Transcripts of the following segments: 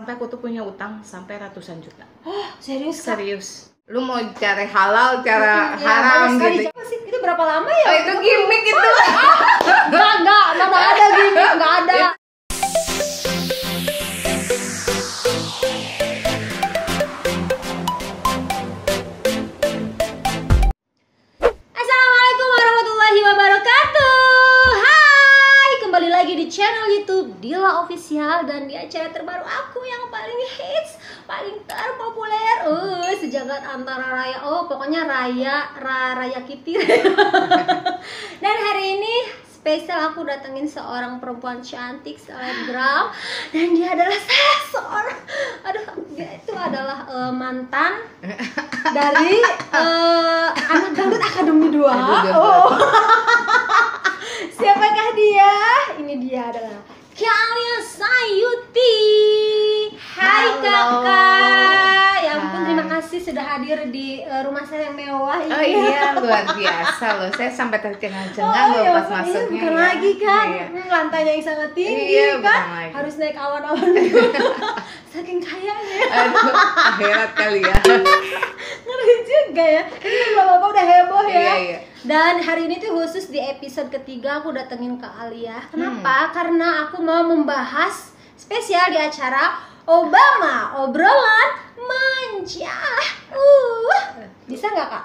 sampai aku tuh punya utang sampai ratusan juta. Oh, serius Kak? Serius. Lu mau cara halal, cara Ya, haram banyak sekali. gitu. Siapa sih? Itu berapa lama ya? Oh, itu gimmick itu. Enggak ada gimmick, enggak ada. Assalamualaikum warahmatullahi wabarakatuh. Hai, kembali lagi di channel YouTube Dila Official dan di acara terbaru aku yang paling hits, paling terpopuler, sejagat antara raya. Oh, pokoknya Raya Kitty. Dan hari ini spesial aku datengin seorang perempuan cantik selebgram dan dia adalah seorang, dia itu adalah mantan dari anak dangdut Akademi 2. Oh. Siapakah dia? Ini dia adalah Kalia Sayuti. Hai kakak. Ya ampun, terima kasih sudah hadir di rumah saya yang mewah ini. Oh iya, luar biasa loh. Saya sampai tercengang-cengang loh ya, pas masuknya. ini bukan lagi kan, Iya. lantainya yang sangat tinggi Iya, kan, bukan lagi. harus naik awan-awan dulu. Saking kayanya. Aduh, akhirat kali ya. Ngeri juga ya. Ini bapak-bapak udah heboh ya. Iya, iya. Dan hari ini tuh khusus di episode ketiga aku datengin ke Alia. Kenapa? Karena aku mau membahas spesial di acara Obama, obrolan manja. Bisa nggak kak?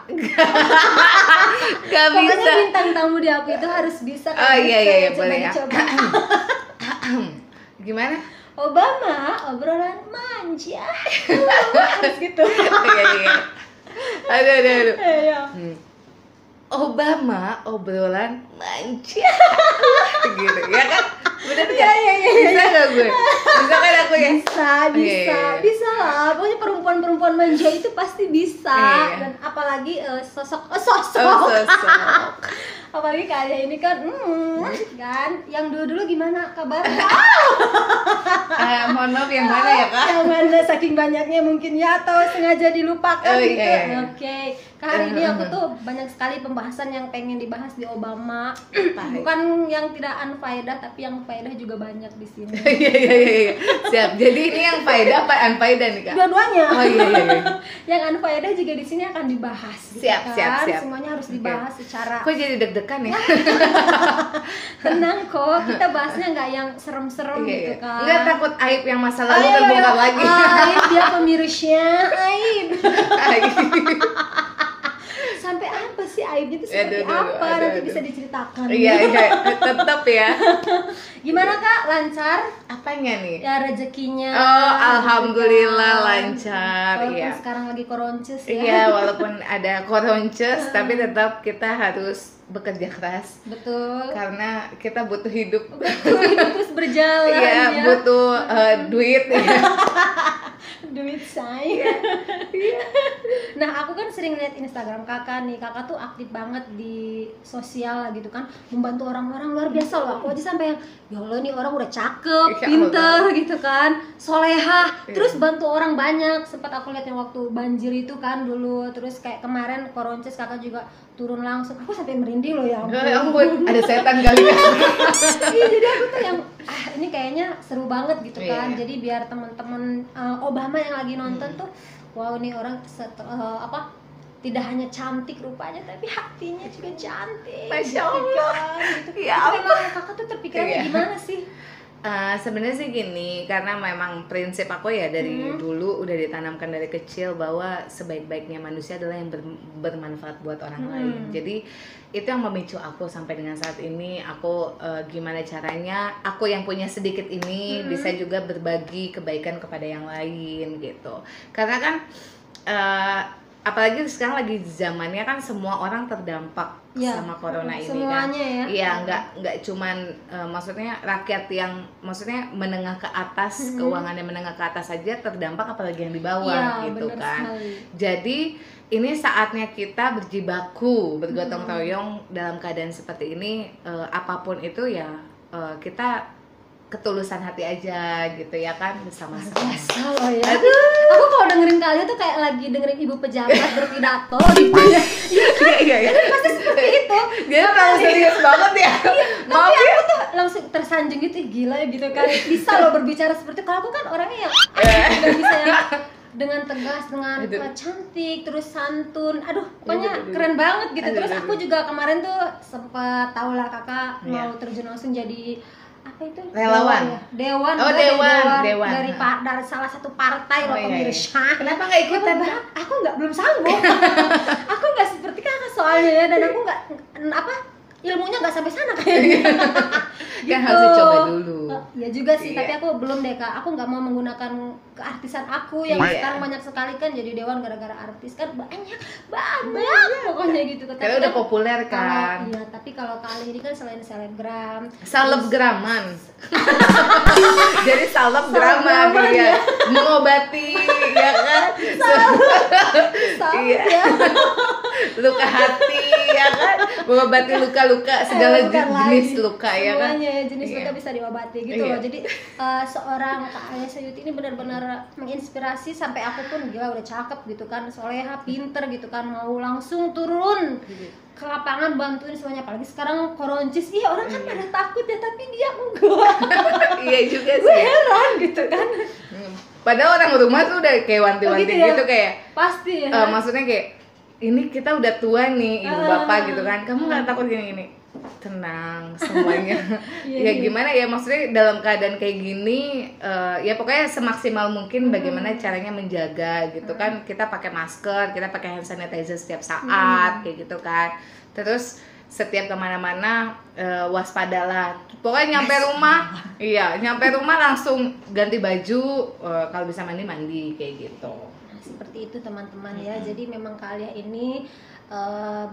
Gak Pokoknya bisa. bintang tamu di aku itu harus bisa. Oh iya, Coba boleh ya. dicoba. Gimana? Obama, obrolan manja. Harus gitu. Iya, iya. Aduh. Iya. Obama, obrolan manja. Gitu, ya kan? Bener Iya, gak? iya. Bisa gak gue? Bisa kan aku ya? Iya. Bisa lah. Pokoknya perempuan-perempuan manja itu pasti bisa. Iya. Dan apalagi sosok. Oh, sosok. Apalagi kayak ini kan, kan. Yang dulu gimana kabarnya? Mohon maaf yang mana ya kak? Yang mana saking banyaknya mungkin ya, atau sengaja dilupakan Oh, gitu. iya. Oke. Hari ini aku tuh banyak sekali pembahasan yang pengen dibahas di Obama. Baik. Bukan yang tidak unfaedah, tapi yang faedah juga banyak di sini. Iya. Siap. Jadi ini yang faedah apa unfaedah nih kak? Dua-duanya. Oh iya. Yang unfaedah juga di sini akan dibahas. Gitu Siap, kan? siap. Semuanya harus dibahas secara Kok jadi deg-degan ya? tenang kok. Kita bahasnya nggak yang serem-serem gitu Iya. kan. Nggak takut aib yang masa lalu Ayo, terbongkar lagi. Aib dia pemirsa. Aib. Sampai apa sih aibnya itu seperti apa? Nanti bisa diceritakan. Iya. Tetap ya. Gimana kak? Lancar? Apanya nih? Ya rezekinya. Oh, gitu alhamdulillah kan. lancar. Walaupun Iya. sekarang lagi koronces ya. Iya, walaupun ada koronces, tapi tetap kita harus bekerja keras. Betul. Karena kita butuh hidup. Hidup terus berjalan. Iya, ya. butuh duit. Ya. Duit saya. Nah, aku kan sering lihat Instagram kakak nih. Kakak tuh aktif banget di sosial lah gitu kan, membantu orang-orang luar biasa loh. Aku aja sampai yang, ya Allah nih orang udah cakep, Ya pinter gitu kan, solehah, Iya. terus bantu orang banyak. Sempat aku lihat yang waktu banjir itu kan dulu, terus kayak kemarin koronces kakak juga turun langsung. Aku sampai merinding loh ya ampun. Ya ampun, ada setan kali ya. Iya, jadi aku tuh yang ini kayaknya seru banget gitu kan. Iya. Jadi biar teman-teman Obama yang lagi nonton tuh, wow nih orang tidak hanya cantik rupanya, tapi hatinya juga cantik. Masya gitu Allah. kan, gitu. Ya Tapi ampun. emang kakak tuh terpikirnya Iya. gimana sih? Sebenarnya sih gini, karena memang prinsip aku ya dari dulu udah ditanamkan dari kecil bahwa sebaik-baiknya manusia adalah yang bermanfaat buat orang lain. Jadi itu yang memicu aku sampai dengan saat ini. Aku gimana caranya aku yang punya sedikit ini bisa juga berbagi kebaikan kepada yang lain gitu. Karena kan apalagi sekarang lagi zamannya kan semua orang terdampak Ya, sama corona ini semuanya kan. ya. Iya, nggak cuman maksudnya rakyat yang maksudnya menengah ke atas, keuangannya menengah ke atas saja terdampak, apalagi yang di bawah Iya, gitu bener kan. sekali. Jadi ini saatnya kita berjibaku, bergotong royong dalam keadaan seperti ini. Apapun itu ya kita ketulusan hati aja gitu ya kan, bersama-sama. Biasa loh ya. Aku kalau dengerin kalian tuh kayak lagi dengerin ibu pejabat berpidato gitu ya. Iya. Pasti seperti itu. Dia terlalu serius banget ya. Maaf Tapi ya. aku tuh langsung tersanjung gitu, ih, gila ya gitu kan. Bisa loh berbicara seperti itu. Kalau aku kan orangnya yang nggak bisa ya dengan tegas, dengan cantik, terus santun, aduh pokoknya keren banget gitu. Terus aku juga kemarin tuh sempet tau lah kakak mau terjun langsung jadi apa itu? Relawan. Dewan. Oh, dewan. Dari salah satu partai loh pemirsa. Kenapa nggak ikutan? Aku belum sanggup. Aku nggak seperti kakak soalnya ya, dan aku nggak ilmunya nggak sampai sana kayaknya. Kan harus coba dulu. Ya juga sih, tapi aku belum deh kak. Aku nggak mau menggunakan keartisan aku yang sekarang banyak sekali kan jadi dewan gara-gara artis kan banyak pokoknya gitu. Karena udah populer kan. Iya, tapi kalau kali ini kan selain selebgram, selebgraman. Jadi selebgraman ya, mengobati ya kan. Iya. Luka hati ya kan, mengobati luka-luka segala jenis luka ya kan. Semuanya jenis luka bisa diobati gitu loh. Jadi seorang Kak Alia Sayuti ini benar-benar menginspirasi sampai aku pun gila udah cakep gitu kan, soleha, pinter gitu kan, mau langsung turun ke lapangan bantuin semuanya. Apalagi sekarang koroncis, orang kan pada takut ya, tapi dia enggak. Iya juga sih. Gue heran gitu kan. Padahal orang rumah tuh udah kayak wanti-wanti gitu kayak pasti ya. Maksudnya kayak ini kita udah tua nih ibu bapak gitu kan, kamu nggak takut gini-gini? Tenang semuanya. Ya gimana ya, maksudnya dalam keadaan kayak gini ya pokoknya semaksimal mungkin bagaimana caranya menjaga gitu kan. Kita pakai masker, kita pakai hand sanitizer setiap saat kayak gitu kan. Terus setiap kemana-mana waspadalah. Pokoknya nyampe rumah, nyampe rumah langsung ganti baju, kalau bisa mandi kayak gitu. Seperti itu teman-teman ya. Jadi memang Kak Alia ini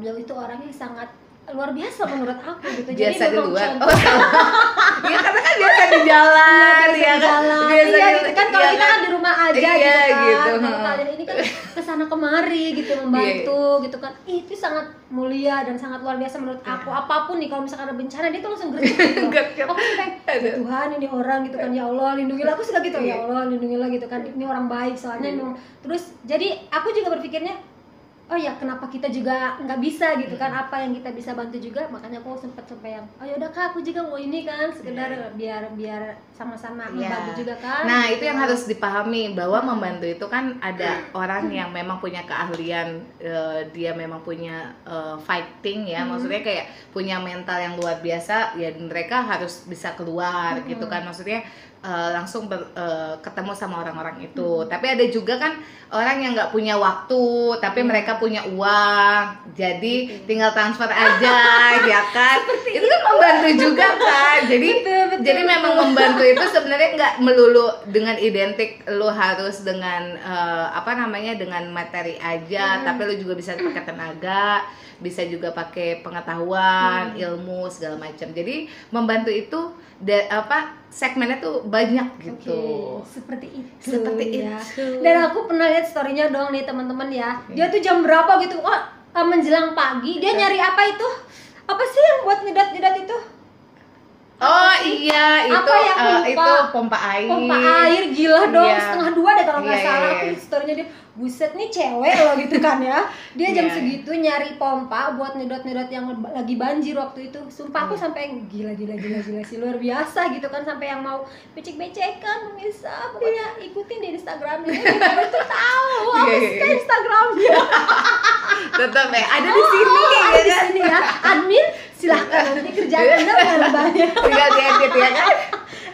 beliau itu orangnya sangat luar biasa menurut aku gitu. Biasa jadi di luar. Iya karena kan biasa di jalan, biasa gitu kan. Kalau kita kan di rumah aja gitu. Kalau Kak Alia ini kan kesana kemari gitu membantu gitu kan. Itu sangat mulia dan sangat luar biasa menurut aku. Apapun nih kalau misalkan ada bencana dia tuh langsung gercep gitu. Aku sampai Tuhan ini orang gitu kan, ya Allah lindungilah, aku suka gitu, ya Allah lindungilah gitu kan, ini orang baik soalnya memang. Terus jadi aku juga berpikirnya oh ya kenapa kita juga nggak bisa gitu kan, apa yang kita bisa bantu juga. Makanya aku sempat sampai yang oh yaudah Kak aku juga mau ini kan, sekedar biar sama-sama membantu juga kan. Nah itu yang harus dipahami, bahwa membantu itu kan ada orang yang memang punya keahlian, dia memang punya fighting ya, maksudnya kayak punya mental yang luar biasa ya, mereka harus bisa keluar gitu kan, maksudnya langsung ketemu sama orang-orang itu. Tapi ada juga kan orang yang nggak punya waktu tapi mereka punya uang, jadi tinggal transfer aja ya kan. Itu kan membantu juga kan. Jadi jadi memang membantu itu sebenarnya nggak melulu dengan identik lu harus dengan dengan materi aja, tapi lu juga bisa pakai tenaga, bisa juga pakai pengetahuan, ilmu segala macam. Jadi membantu itu segmennya tuh banyak gitu. Seperti itu. Seperti ya. itu. Dan aku pernah lihat story-nya dong nih teman-teman ya. Dia tuh jam berapa gitu? Menjelang pagi dia nyari apa itu? Apa sih yang buat nyedat-nyedat itu? Oh iya, itu pompa air. Pompa air, gila dong, 1:30 deh kalau nggak salah. Aku story-nya dia, buset nih cewek loh gitu kan ya. Dia jam segitu nyari pompa buat nyedot-nyedot yang lagi banjir waktu itu. Sumpah aku sampai gila sih, luar biasa gitu kan, sampai yang mau becek-becekan pemirsa. Pokoknya ikutin di Instagramnya, kita tuh tahu apa sih Instagramnya. Tetap ada di sini ada di sini ya. Admin silahkan nanti kerjaan Anda banyak. Tinggal diedit ya kan?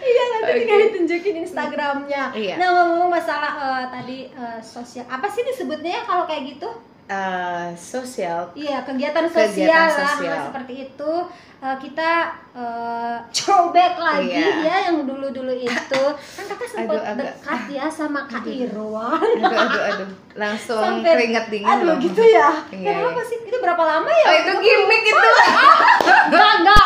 Iya nanti tinggal ditunjukin Instagramnya. Nah ngomong masalah tadi sosial, apa sih disebutnya ya kalau kayak gitu? Sosial. Iya kegiatan sosial lah seperti itu. Kita throwback lagi ya yang dulu-dulu itu. Kan kakak sempat dekat ya sama Kak Irwan. Aduh. Langsung keringet dingin. Aduh gitu ya. Kenapa sih? Itu berapa lama ya? Oh itu gimmick itu. Enggak ada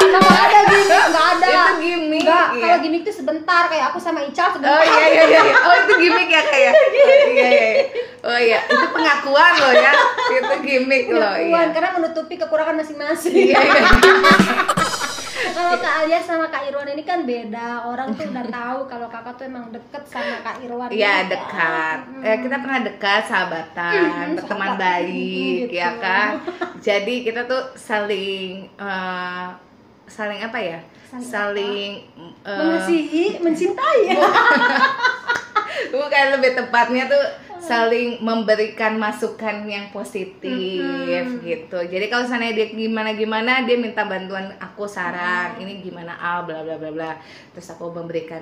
gimmick, enggak ada. Itu gimmick. Enggak, kalau gimmick itu sebentar, kayak aku sama Ical sebentar. Oh iya. Oh itu gimmick ya kayak. Iya. Oh iya, itu pengakuan loh ya. Itu gimmick loh. Pengakuan karena menutupi kekurangan masing-masing. Iya. Kalau Kak Alia sama Kak Irwan ini kan beda. Orang tuh udah tahu kalau kakak tuh emang deket sama Kak Irwan. Iya dekat. Kita pernah dekat, sahabatan, berteman baik, ya kan. Jadi kita tuh saling apa ya? Saling mengasihi, mencintai. Bukan, lebih tepatnya tuh saling memberikan masukan yang positif gitu. Jadi kalau misalnya dia gimana dia minta bantuan aku, saran ini gimana bla bla bla bla, terus aku memberikan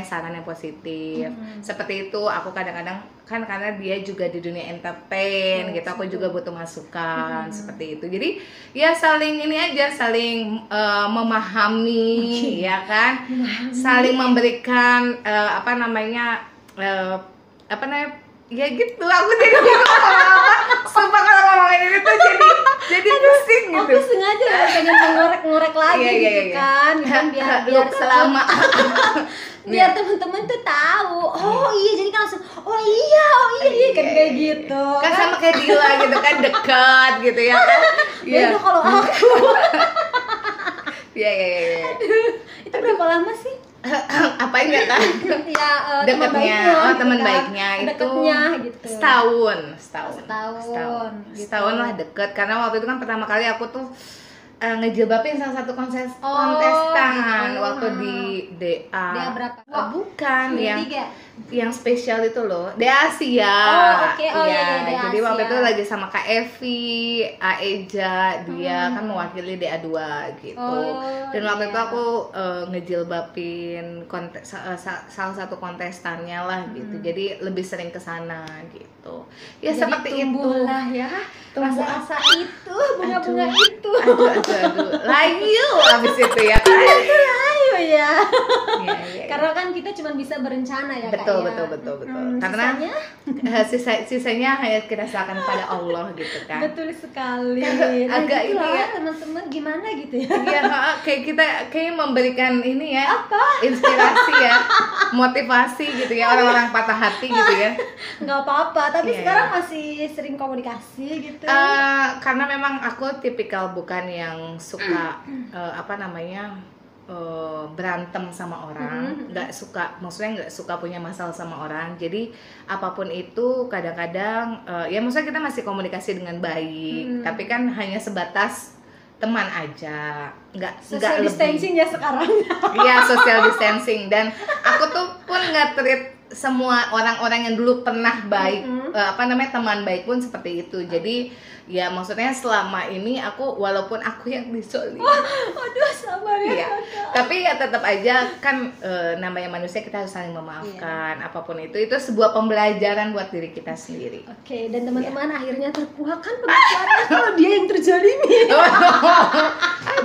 saran yang positif. Seperti itu. Aku kadang-kadang kan karena dia juga di dunia entertain gitu, aku juga butuh masukan seperti itu. Jadi ya saling ini aja, saling memahami, ya kan, saling memberikan ya gitu. Aku jadi sumpah kalau ngomongin ini tuh jadi pusing gitu. Aku sengaja pengen mengorek-ngorek lagi gitu kan biar selama biar teman-teman tuh tahu. Oh iya, jadi kan langsung oh iya kan kayak gitu. Kan sama kayak Dila gitu kan, dekat gitu ya kan. Beda kalau aku. Iya. Itu berapa lama sih? Apa enggak kan? Ya, dekatnya, teman gitu baiknya kan. itu Dekatnya, gitu. setahun lah deket. Karena waktu itu kan pertama kali aku tuh ngejilbabin salah satu kontestan gitu. waktu di DA. DA berapa? Bukan, yang 3. yang spesial itu loh, DA Asia. Oke. Iya, DA jadi waktu Asia. itu lagi sama Kak Evi, Aeja, dia kan mewakili DA 2 gitu. Dan waktu itu aku ngejilbabin salah satu kontestannya lah gitu. Jadi lebih sering ke sana gitu. Ya jadi seperti itu. Ya. Rasa-rasa itu, bunga-bunga itu. Aduh. Layu abis itu ya kan. Itu layu ya. Iya. Karena kan kita cuma bisa berencana ya, betul, Kak. Betul. Karena sisanya hanya kita serahkan kepada Allah gitu kan. Betul sekali. Agak gitu ini ya, teman-teman, gimana gitu ya. Iya, kayak kita memberikan ini ya. Apa? Inspirasi ya, motivasi gitu ya, orang-orang patah hati gitu ya. Nggak apa-apa, tapi Iya. sekarang masih sering komunikasi gitu. Karena memang aku tipikal bukan yang suka berantem sama orang, nggak suka, maksudnya nggak suka punya masalah sama orang. Jadi apapun itu kadang-kadang ya maksudnya kita masih komunikasi dengan baik, tapi kan hanya sebatas teman aja, nggak social distancing lebih. Ya sekarang. Iya, social distancing. Dan aku tuh pun nggak treat semua orang-orang yang dulu pernah baik, teman baik pun seperti itu. Jadi ya maksudnya selama ini aku, walaupun aku yang disolimi, Aduh, sabar ya, iya, tapi ya tetap aja kan namanya manusia, kita harus saling memaafkan. Apapun itu sebuah pembelajaran buat diri kita sendiri. Oke, dan teman-teman akhirnya terkuatkan pembicaraan kalau dia yang terzalimi.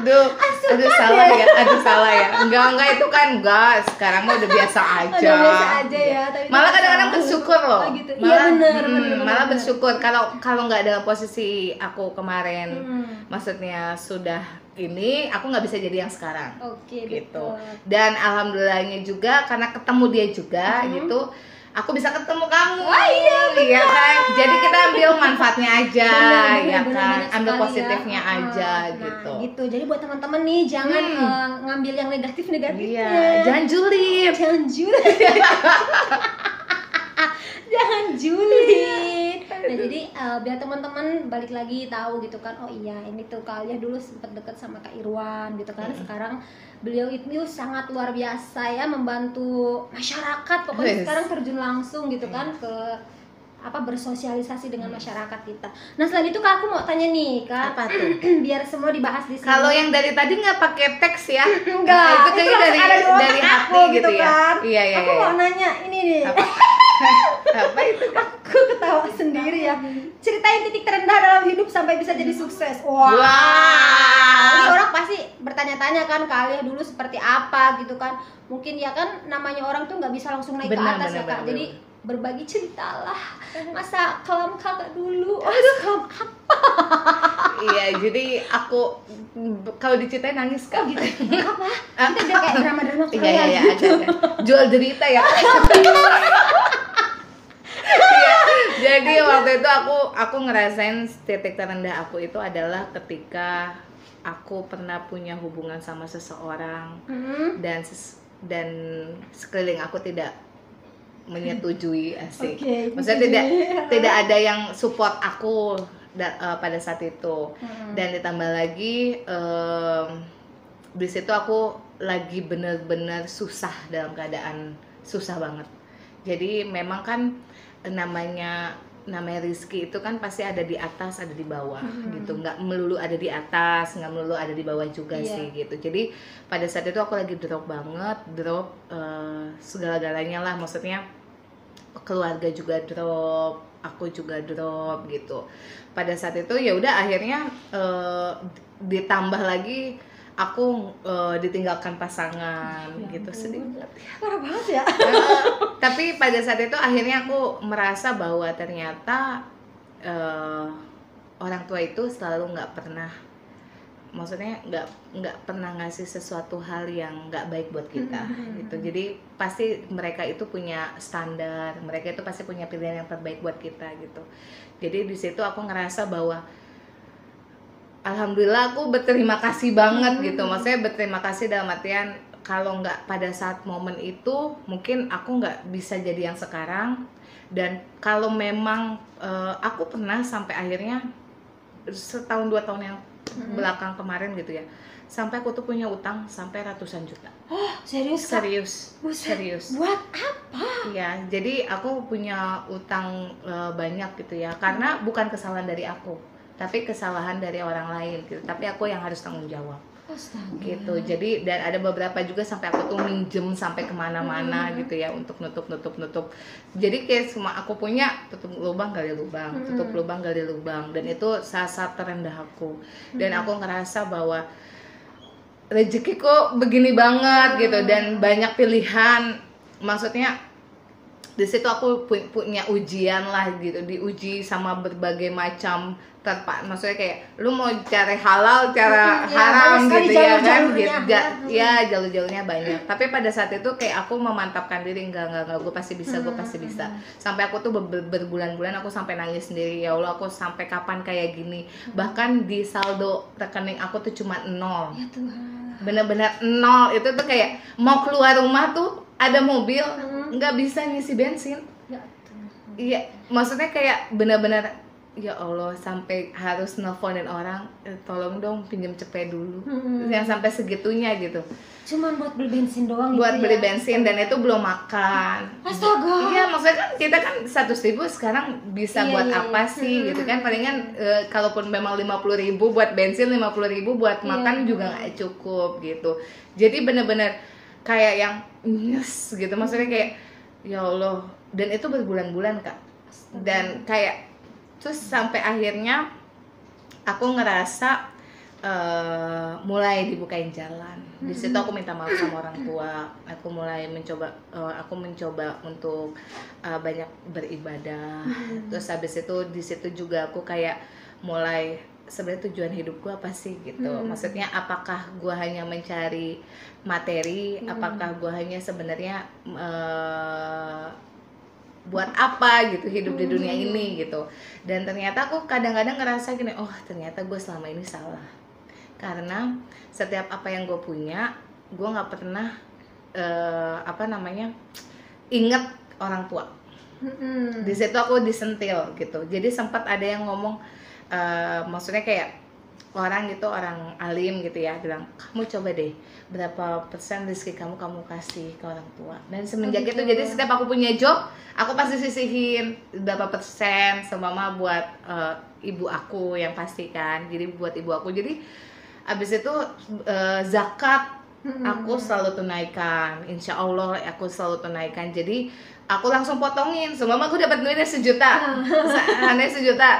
Aduh, salah ya. Enggak itu kan enggak. Sekarang mah udah biasa aja. Udah biasa aja ya. Tapi malah kadang-kadang bersyukur loh. Oh, gitu. Iya benar. Malah bersyukur kalau nggak dalam posisi aku kemarin, maksudnya sudah ini, aku nggak bisa jadi yang sekarang. Oke, gitu. betul. Dan alhamdulillahnya juga karena ketemu dia juga gitu. Aku bisa ketemu kamu. Oh iya kan. Jadi kita ambil manfaatnya aja, bener, kan. Ambil sekali positifnya ya. aja Nah, gitu. gitu. Jadi buat teman-teman nih jangan ngambil yang negatif-negatifnya. Iya, jangan julid. Jangan julid. Nah, jadi biar teman-teman balik lagi tahu gitu kan, oh iya ini tuh Kak dulu sempat deket sama Kak Irwan gitu kan. Sekarang beliau itu sangat luar biasa ya, membantu masyarakat. Pokoknya sekarang terjun langsung gitu kan ke bersosialisasi dengan masyarakat kita. Nah, selain itu Kak, aku mau tanya nih Kak, apa tuh? biar semua dibahas di sini. Kalau yang dari tadi nggak pakai teks ya? Enggak, itu kayaknya dari hati gitu ya. Kan? Iya. Aku mau nanya ini nih. Apa itu? Aku ketawa sendiri ya. Ceritain titik terendah dalam hidup sampai bisa jadi sukses. Wow. Ini orang pasti bertanya-tanya kan, Kak dulu seperti apa gitu kan. Mungkin ya kan namanya orang tuh nggak bisa langsung naik ke atas ya Kak. Jadi berbagi ceritalah masa kelam Kakak dulu. Kelam apa? Iya, jadi aku kalau diceritain nangis Kak. Oh gitu. Apa? Kita udah kayak drama-drama Korea. Iya, gitu. agak. Jual derita ya. Jadi waktu itu aku ngerasain titik terendah aku itu adalah ketika aku pernah punya hubungan sama seseorang dan sekeliling aku tidak menyetujui, asik. Maksudnya tidak ada yang support aku pada saat itu. Dan ditambah lagi di situ aku lagi bener-bener susah, dalam keadaan susah banget. Jadi memang kan namanya rezeki itu kan pasti ada di atas ada di bawah gitu, nggak melulu ada di atas, nggak melulu ada di bawah juga sih gitu. Jadi pada saat itu aku lagi drop banget, segala-galanya lah, maksudnya keluarga juga drop, aku juga drop gitu. Pada saat itu ya udah akhirnya ditambah lagi aku ditinggalkan pasangan gitu, sedih banget. Parah banget ya. Tapi pada saat itu akhirnya aku merasa bahwa ternyata orang tua itu selalu nggak pernah, maksudnya nggak pernah ngasih sesuatu hal yang nggak baik buat kita gitu. Jadi pasti mereka itu punya standar, mereka itu pasti punya pilihan yang terbaik buat kita gitu. Jadi di situ aku ngerasa bahwa alhamdulillah aku berterima kasih banget gitu. Maksudnya berterima kasih dalam artian kalau nggak pada saat momen itu mungkin aku nggak bisa jadi yang sekarang. Dan kalau memang aku pernah sampai akhirnya setahun 2 tahun yang belakang kemarin gitu ya, sampai aku tuh punya utang sampai ratusan juta. Oh, serius Kak? Serius. Buat apa? Ya, jadi aku punya utang banyak gitu ya, karena bukan kesalahan dari aku, tapi kesalahan dari orang lain gitu. Tapi aku yang harus tanggung jawab. Astaga. Gitu. Jadi dan ada beberapa juga sampai aku tuh minjem sampai kemana-mana gitu ya untuk nutup. Jadi kayak semua aku punya, tutup lubang gali lubang, tutup lubang gali lubang, dan itu saat terendah aku. Dan aku ngerasa bahwa rezekiku begini banget gitu, dan banyak pilihan. Maksudnya di situ aku punya ujian lah gitu, diuji sama berbagai macam maksudnya kayak lu mau cari halal, cara haram gitu ya kan, ya jalur-jalurnya banyak. Tapi pada saat itu kayak aku memantapkan diri, enggak, gue pasti bisa, sampai aku tuh berbulan-bulan aku sampai nangis sendiri, ya Allah aku sampai kapan kayak gini. Bahkan di saldo rekening aku tuh cuma 0. Ya Tuhan. Bener-bener 0. Itu tuh kayak mau keluar rumah tuh ada mobil nggak bisa ngisi bensin. Ya Tuhan. Iya, maksudnya kayak bener-bener ya Allah, sampai harus nelfonin orang, tolong dong pinjam cepet dulu. Yang sampai segitunya gitu. Cuman buat beli bensin doang buat gitu beli ya? bensin, dan itu belum makan. Astaga. Iya, maksudnya kan kita kan 100.000 sekarang bisa buat apa sih gitu kan. Palingan kalaupun memang 50.000 buat bensin, 50.000 buat makan juga nggak cukup gitu. Jadi bener-bener kayak yang nyes gitu, maksudnya kayak ya Allah. Dan itu berbulan-bulan Kak. Dan kayak terus sampai akhirnya aku ngerasa mulai dibukain jalan. Di situ aku minta maaf sama orang tua. Aku mulai mencoba untuk banyak beribadah. Terus habis itu di situ juga aku kayak mulai, sebenarnya tujuan hidup gue apa sih gitu. Maksudnya apakah gue hanya mencari materi, apakah gue hanya sebenarnya buat apa gitu hidup di dunia ini gitu. Dan ternyata aku kadang-kadang ngerasa gini, oh ternyata gue selama ini salah, karena setiap apa yang gue punya, gue nggak pernah inget orang tua. Di situ aku disentil gitu. Jadi sempat ada yang ngomong, maksudnya kayak orang alim gitu ya, bilang kamu coba deh berapa persen rezeki kamu kasih ke orang tua. Dan semenjak itu jadi setiap aku punya job, aku pasti sisihin berapa persen seumpama buat ibu aku yang pasti kan. Jadi buat ibu aku. Jadi abis itu zakat aku selalu tunaikan, insya Allah aku selalu tunaikan. Jadi aku langsung potongin, seumpama aku dapat duitnya 1 juta, seandainya 1 juta,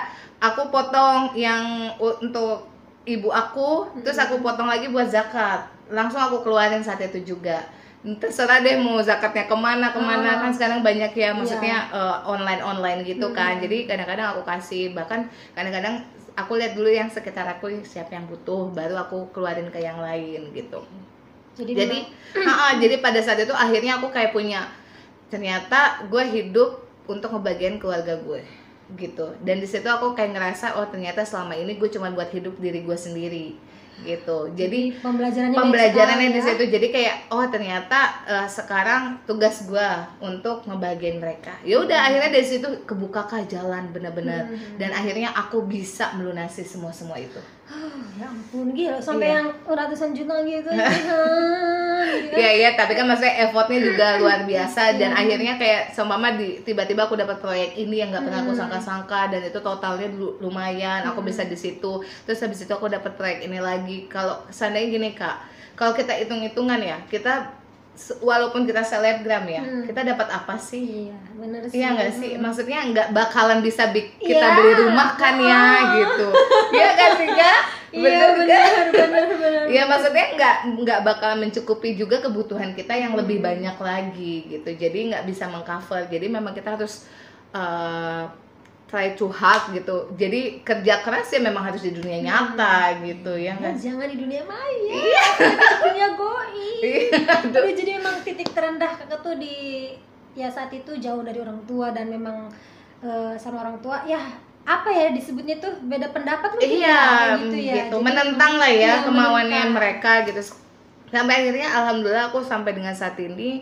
aku potong yang untuk ibu aku, terus aku potong lagi buat zakat, langsung aku keluarin saat itu juga. Terserah deh mau zakatnya kemana kan sekarang banyak ya, maksudnya online gitu kan. Jadi kadang-kadang aku kasih, bahkan kadang-kadang aku lihat dulu yang sekitar aku siapa yang butuh, baru aku keluarin ke yang lain gitu. Jadi pada saat itu akhirnya aku kayak punya, ternyata gue hidup untuk ngebagian keluarga gue gitu. Dan di situ aku kayak ngerasa, oh ternyata selama ini gue cuma buat hidup diri gue sendiri gitu. Jadi pembelajarannya di situ. Jadi kayak oh ternyata sekarang tugas gue untuk ngebagian mereka. Ya udah akhirnya dari situ kebukakah jalan benar-benar. Dan akhirnya aku bisa melunasi semua itu. Ya ampun, gila sampai yang ratusan juta gitu. gitu kan. Iya, tapi kan maksudnya effortnya juga luar biasa dan akhirnya kayak seumpama tiba-tiba aku dapat proyek ini yang nggak pernah aku sangka-sangka dan itu totalnya lumayan, aku bisa di situ. Terus habis itu aku dapat proyek ini lagi. Kalau seandainya gini Kak, kalau kita hitung-hitungan ya, kita walaupun kita selebgram ya, kita dapat apa sih? Iya, bener sih. Iya nggak sih? Maksudnya nggak bakalan bisa kita beli rumah kan ya gitu. Iya kan sih Kak? Bener. Ya maksudnya nggak bakal mencukupi juga kebutuhan kita yang lebih banyak lagi gitu. Jadi nggak bisa mengcover. Jadi memang kita harus try to hard gitu. Jadi kerja keras ya memang harus di dunia nyata gitu ya nggak? Jangan di dunia maya. Iya. Di dunia goib. Aduh, jadi memang titik terendah kakak tuh ya saat itu jauh dari orang tua dan memang sama orang tua ya. Apa ya disebutnya tuh beda pendapat mungkin gitu ya. Gitu. Menentang lah ya kemauannya mereka gitu. Sampai akhirnya alhamdulillah aku sampai dengan saat ini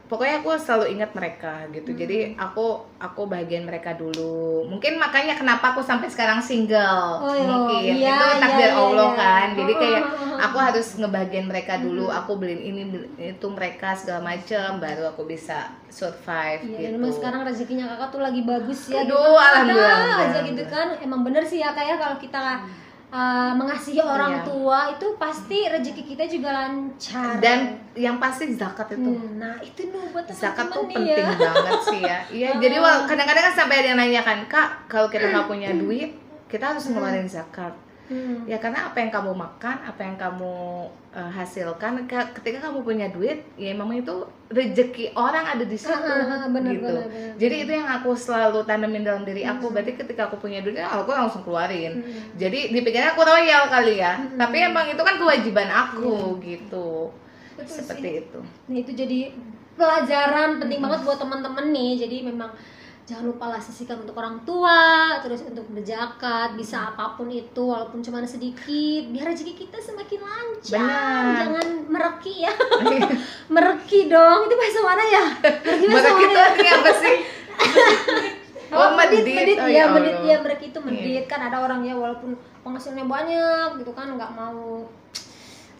pokoknya aku selalu ingat mereka gitu. Jadi aku bahagiain mereka dulu. Mungkin makanya kenapa aku sampai sekarang single. Mungkin itu takdir Allah kan. Jadi kayak aku harus ngebahagiain mereka dulu. Aku beliin ini itu mereka segala macem baru aku bisa survive gitu. Dan emang sekarang rezekinya kakak tuh lagi bagus ya. Aduh, alhamdulillah. Aja gitu kan. Emang bener sih ya kayak kalau kita mengasihi orang tua itu pasti rezeki kita juga lancar dan yang pasti zakat itu nah itu buat zakat tuh penting banget sih ya. Iya jadi kadang-kadang kan sampai ada yang nanya kan Kak kalau kita nggak punya duit kita harus ngeluarin zakat. Ya karena apa yang kamu makan, apa yang kamu hasilkan, ketika kamu punya duit, ya memang itu rezeki orang ada di situ, gitu. Jadi itu yang aku selalu tanemin dalam diri aku. Berarti ketika aku punya duit, aku langsung keluarin. Jadi dipikirnya aku royal kali ya, tapi emang itu kan kewajiban aku, gitu. Betul seperti sih. itu. Nah itu jadi pelajaran penting banget buat teman-teman nih. Jadi memang jangan lupa lah sisihkan untuk orang tua, terus untuk berzakat, bisa apapun itu walaupun cuma sedikit, biar rezeki kita semakin lancar. Benar. Jangan mereki ya. Mereki dong, itu bahasa mana ya? Mereki itu artinya apa sih? Medit ya, mereki itu medit. Kan ada orang ya walaupun penghasilannya banyak gitu kan nggak mau.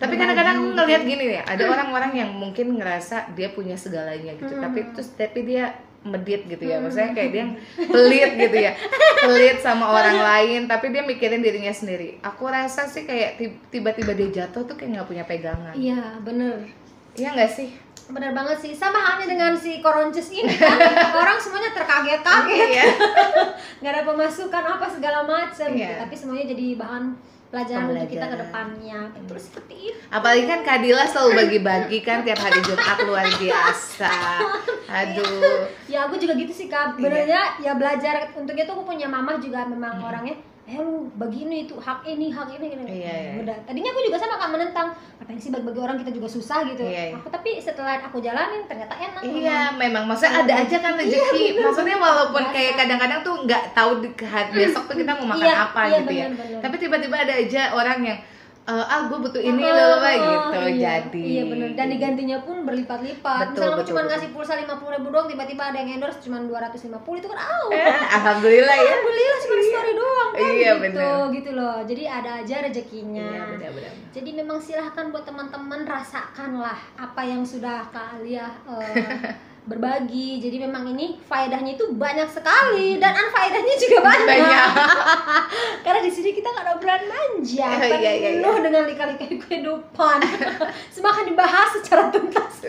Tapi kadang-kadang aku ngeliat gini ya, ada orang-orang yang mungkin ngerasa dia punya segalanya gitu, tapi dia medit gitu ya, maksudnya kayak dia pelit gitu ya, pelit sama orang lain, tapi dia mikirin dirinya sendiri. Aku rasa sih kayak tiba-tiba dia jatuh tuh kayak nggak punya pegangan. Iya bener. Iya nggak sih? Bener banget sih, sama halnya dengan si Koronces ini kan, orang semuanya terkaget-kaget, nggak ada pemasukan apa segala macam, gitu. Tapi semuanya jadi bahan pelajaran untuk kita ke depannya. Betul seperti itu. Apalagi kan Kadila selalu bagi-bagi kan tiap hari Jumat luar biasa. Aduh. Ya aku juga gitu sih Kak. Benernya ya belajar untuk itu aku punya mama juga memang orangnya lu bagi ini itu hak ini Iya. Udah. Tadinya aku juga sama Kak menentang, ngapain sih bagi orang kita juga susah gitu. Aku tapi setelah aku jalanin ternyata enak. Iya, memang maksudnya ada aja kan rezeki. Maksudnya walaupun kayak kadang-kadang tuh nggak tahu besok tuh kita mau makan apa gitu ya. Tapi tiba-tiba ada aja orang yang gue butuh ini loh gitu. Jadi iya benar, dan digantinya pun berlipat-lipat. Misalnya aku cuma ngasih pulsa 50.000 doang, tiba-tiba ada yang endorse cuma 250, itu kan alhamdulillah ya. Alhamdulillah cuma story doang kan. Iya, gitu loh. Jadi ada aja rezekinya. Iya, benar. Jadi memang silahkan buat teman-teman rasakanlah apa yang sudah Kak Alia berbagi. Jadi memang ini faedahnya itu banyak sekali dan unfaedahnya juga banyak. Karena di sini kita nggak ada obrolan manja, penuh dengan lika-liku kehidupan. Semakin dibahas secara tuntas.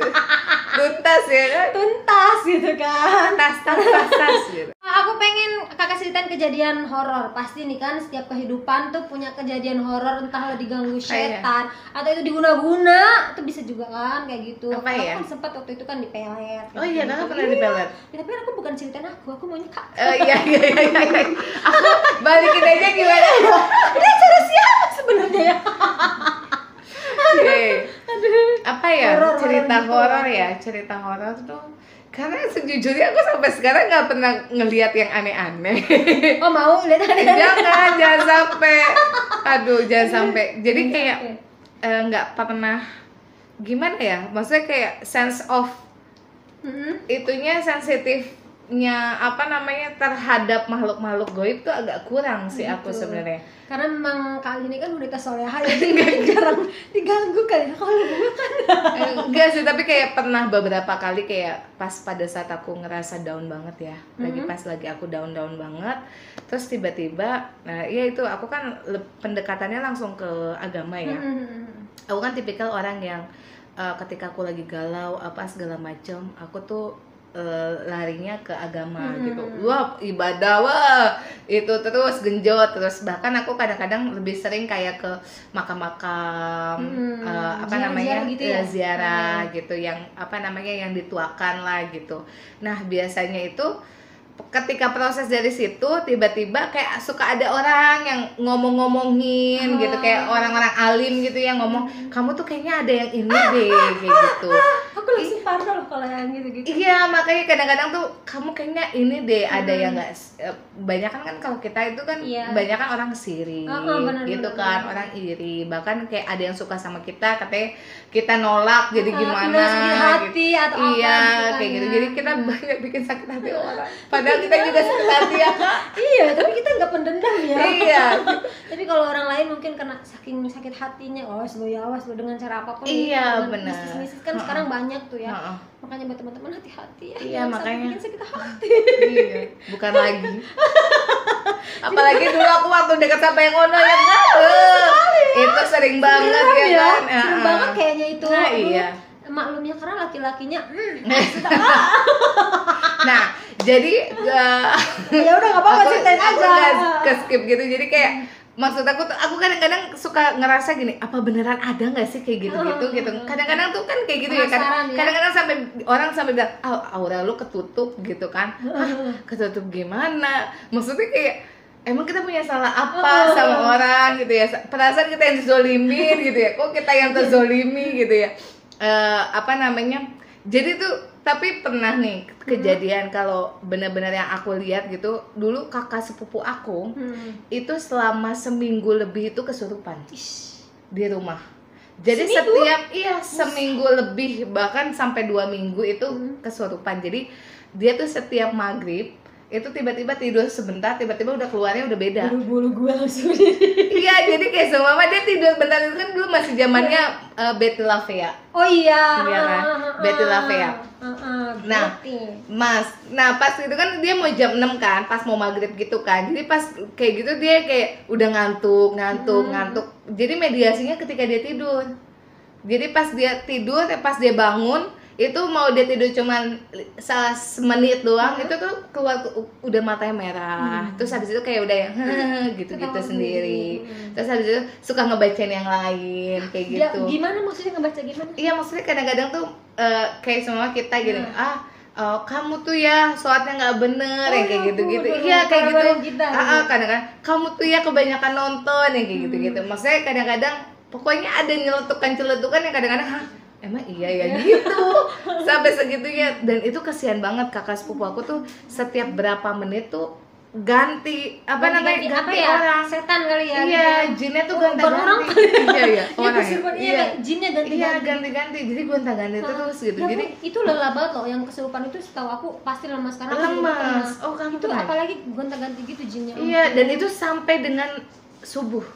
Tuntas ya kan? Tuntas gitu kan. Tas gitu. Aku pengen kakak ceritain kejadian horor. Pasti nih kan setiap kehidupan tuh punya kejadian horor, entah diganggu setan atau itu diguna-guna, itu bisa juga kan kayak gitu. Apa ya? Aku kan sempat waktu itu kan dipelet. Oh iya, kakak pernah dipelet. Ya, tapi aku bukan ceritain aku maunya Kak. Iya. Aku balikin aja gimana? Ini cara siapa sebenarnya ya? Apa ya? Cerita horor tuh. Karena sejujurnya aku sampai sekarang nggak pernah ngelihat yang aneh-aneh. Oh mau lihat aneh-aneh? Jangan sampai. Aduh, jangan sampai. Jadi kayak nggak pernah gimana ya? Maksudnya kayak sense of itunya sensitif apa namanya terhadap makhluk-makhluk goib tuh agak kurang sih aku sebenarnya. Karena memang kali ini kan wanita soleha jadi jarang diganggu kali ya kalau gue kan. Enggak sih, tapi kayak pernah beberapa kali kayak pas pada saat aku ngerasa down banget ya. Lagi aku down banget, terus tiba-tiba ya itu aku kan pendekatannya langsung ke agama ya. Aku kan tipikal orang yang ketika aku lagi galau apa segala macam, aku tuh larinya ke agama gitu. Wah, ibadah wah itu terus genjot, terus bahkan aku kadang-kadang lebih sering kayak ke makam-makam apa namanya gitu ya? ziarah gitu, yang apa namanya yang dituakan lah gitu. Nah biasanya itu ketika proses dari situ tiba-tiba kayak suka ada orang yang ngomong-ngomongin gitu, kayak orang-orang alim gitu yang ngomong kamu tuh kayaknya ada yang ini deh kayak gitu. Aku langsung parno loh kalau yang gitu-gitu. Iya, makanya kadang-kadang tuh kamu kayaknya ini deh ada yang nggak banyak kan kalau kita itu kan banyak kan orang sirik gitu kan, orang iri, bahkan kayak ada yang suka sama kita katanya kita nolak jadi gimana hati gitu. Atau iya apa, kayak gitu, jadi kita banyak bikin sakit hati orang padahal kita juga sakit hati ya Kak. Iya, tapi kita nggak pendendam ya. Iya. Tapi kalau orang lain mungkin karena saking sakit hatinya, awas lo dengan cara apapun. Iya benar. Mistis kan sekarang banyak tuh ya. Makanya buat teman-teman hati-hati ya. Iya makanya. Bikin sakit hati. Iya, bukan lagi. Apalagi dulu aku waktu dekat sama yang ono ya kan. Itu sering banget ya kan. Sering banget kayaknya itu. Nah, iya. Maklumnya karena laki-lakinya nah jadi ya udah nggak apa-apa, ceritain aja. Ke skip gitu, jadi kayak maksud aku tuh aku kadang-kadang suka ngerasa gini, apa beneran ada nggak sih kayak gitu gitu kadang-kadang tuh kan kayak gitu ya kan, kadang-kadang sampai orang sampai bilang aura lu ketutup gitu kan. Ketutup gimana, maksudnya kayak emang kita punya salah apa sama orang gitu ya, perasaan kita yang dizolimin gitu ya, kok kita yang terzolimi gitu ya. Apa namanya, jadi tuh tapi pernah nih kejadian kalau benar-benar yang aku lihat gitu, dulu kakak sepupu aku itu selama seminggu lebih itu kesurupan di rumah. Jadi seminggu lebih, bahkan sampai 2 minggu itu kesurupan. Jadi dia tuh setiap maghrib itu tiba-tiba tidur sebentar, tiba-tiba udah keluarnya udah beda. Bulu gue langsung. Iya, jadi kayak semua dia tidur bentar, itu kan dulu masih zamannya Betty Lavea. Oh iya. Iya kan, Betty Lavea. Nah, pas itu kan dia mau jam 6 kan, pas mau maghrib gitu kan. Jadi pas kayak gitu dia kayak udah ngantuk. Jadi mediasinya ketika dia tidur. Jadi pas dia tidur, pas dia bangun itu mau dia tidur cuman semenit doang, itu tuh keluar udah matanya merah. Terus habis itu kayak udah yang gitu-gitu sendiri. Terus habis itu suka ngebacain yang lain kayak gitu. Gimana maksudnya ngebaca gimana? Iya, maksudnya kadang-kadang tuh kayak semua kita gini, kamu tuh ya sholatnya nggak bener yang kayak gitu-gitu. Iya kayak gitu. Kadang-kadang kamu tuh ya kebanyakan nonton yang kayak gitu-gitu. Maksudnya kadang-kadang pokoknya ada nyeletukan yang kadang-kadang emang iya ya gitu sampai segitunya. Dan itu kasihan banget, kakak sepupu aku tuh setiap berapa menit tuh ganti ganti orang, setan kali ya. Iya, jinnya tuh ganti-ganti. Iya orang ya. Jinnya ganti-ganti. Jadi gonta-ganti terus gitu. Jadi itu lelah banget loh, yang kesurupan itu setahu aku pasti lemas karena lemas. Oh, kamu itu apalagi gonta-ganti gitu jinnya. Iya, dan itu sampai dengan subuh.